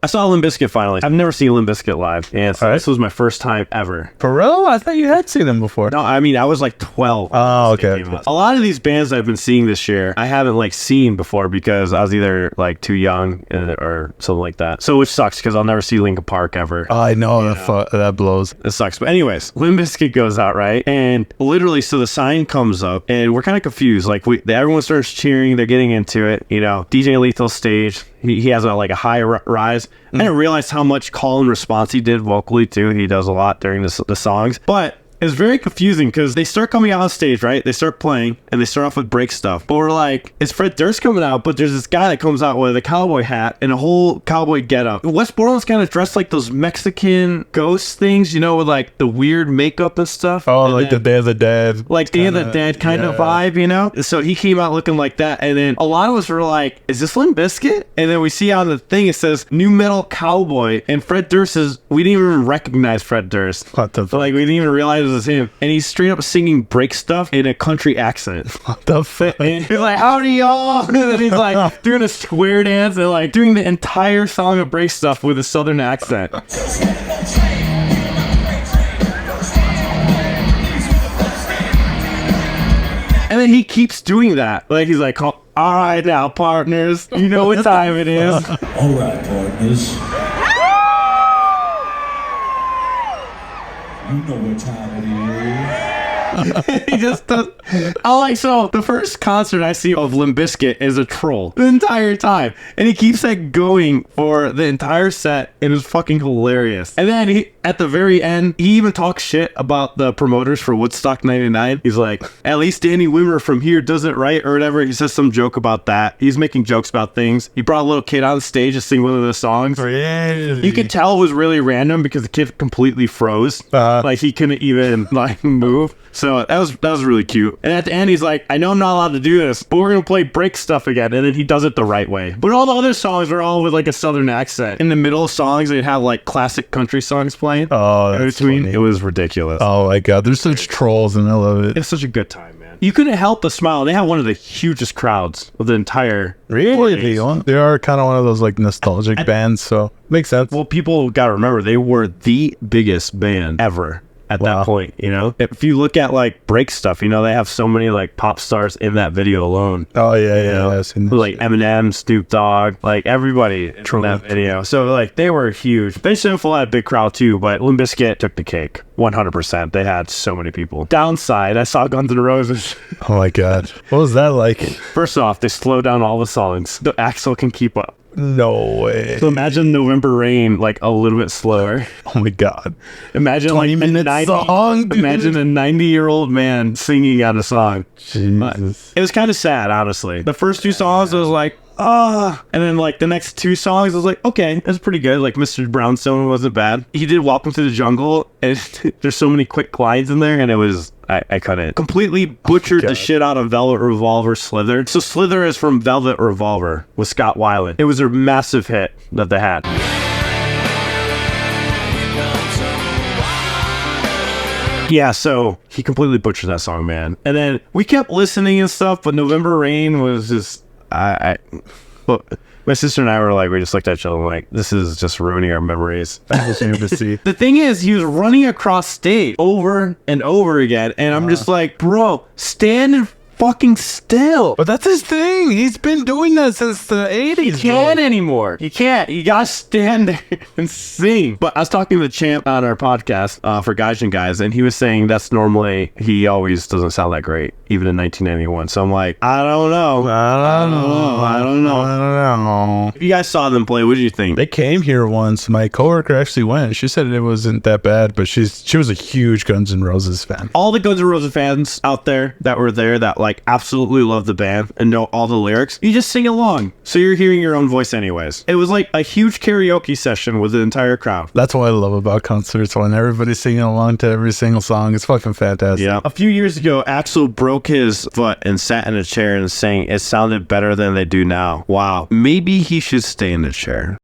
I saw Limp Bizkit finally. I've never seen Limp Bizkit live, and so this was my first time ever. For real? I thought you had seen them before. No, I mean I was like 12. Oh, okay. A lot of these bands I've been seeing this year, I haven't like seen before because I was either like too young or something like that. So which sucks because I'll never see Linkin Park ever. I know that blows. It sucks. But anyways, Limp Bizkit goes out, right? And literally, so the sign comes up, and we're kind of confused. Like everyone starts cheering. They're getting into it. You know, DJ Lethal's stage. He has a high rise. I didn't realize how much call and response he did vocally too. He does a lot during the songs, but it's very confusing because they start coming out on stage, right? They start playing and they start off with break stuff. But we're like, it's Fred Durst coming out, but there's this guy that comes out with a cowboy hat and a whole cowboy getup. West Borland's kind of dressed like those Mexican ghost things, you know, with like the weird makeup and stuff. Oh, and like the Day of the Dead. Like Day of the Dead kind of vibe, you know? So he came out looking like that. And then a lot of us were like, is this Limp Bizkit? And then we see on the thing, it says New Metal Cowboy. And Fred Durst says, we didn't even recognize Fred Durst. What the fuck? Like, we didn't even realize it was him. And he's straight up singing break stuff in a country accent. What the fuck? And he's like, howdy y'all. And then he's like doing a square dance and like doing the entire song of break stuff with a southern accent. And then he keeps doing that. Like he's like, all right now, partners, you know what time it is. All right, partners. You know what time it is. He just does. So the first concert I see of Limp Bizkit is a troll the entire time, and he keeps that going for the entire set. It was fucking hilarious. And then at the very end, he even talks shit about the promoters for Woodstock '99. He's like, at least Danny Wimmer from here does it right or whatever. He says some joke about that. He's making jokes about things. He brought a little kid on stage to sing one of the songs. Really? You could tell it was really random because the kid completely froze. Like he couldn't even like move. So that was really cute. And at the end, he's like, I know I'm not allowed to do this, but we're going to play break stuff again. And then he does it the right way. But all the other songs are all with like a southern accent. In the middle of songs, they'd have like classic country songs playing. Oh, that's funny. It was ridiculous. Oh my God. They're such trolls and I love it. It's such a good time, man. You couldn't help but smile. They have one of the hugest crowds of the entire... Really? They are kind of one of those like nostalgic bands, so makes sense. Well, people got to remember, they were the biggest band ever. At that point, you know, if you look at like break stuff, you know, they have so many like pop stars in that video alone. Oh yeah, I've seen like Eminem, Snoop Dogg, like everybody in that video. So like they were huge. They Sinful had a big crowd too, but Limp Bizkit took the cake 100%. They had so many people. Downside, I saw Guns N' Roses. Oh my God, what was that like? First off, they slow down all the songs. The Axl can keep up. No way. So imagine November Rain like a little bit slower. Oh my God. Imagine 20-minute song, dude. Imagine a 90-year-old man singing out a song. Jesus. It was kind of sad, honestly. The first two songs, I was like, and then like the next two songs, I was like, okay, that's pretty good. Like Mr. Brownstone wasn't bad. He did Welcome to the Jungle, and there's so many quick lines in there, and it was... I couldn't. Completely butchered the shit out of Velvet Revolver Slither. So Slither is from Velvet Revolver with Scott Weiland. It was a massive hit that they had. Yeah, so he completely butchered that song, man. And then we kept listening and stuff, but November Rain was just... My sister and I were like, we just looked at each other like, this is just ruining our memories. The thing is, he was running across stage over and over again, and I'm just like, bro, stand and fucking still. But that's his thing. He's been doing that since the 80s. He can't anymore. He can't. You gotta stand there and sing. But I was talking to Champ on our podcast for Guys and Guys, and he was saying that's normally, he always doesn't sound that great, even in 1991. So I'm like, I don't know. If you guys saw them play, what did you think? They came here once. My coworker actually went. She said it wasn't that bad, but she was a huge Guns N' Roses fan. All the Guns N' Roses fans out there that were there that like absolutely love the band and know all the lyrics, you just sing along. So you're hearing your own voice anyways. It was like a huge karaoke session with the entire crowd. That's what I love about concerts, when everybody's singing along to every single song. It's fucking fantastic. Yeah. A few years ago, Axl broke his foot and sat in a chair and sang, it sounded better than they do now. Wow. Maybe he should stay in the chair.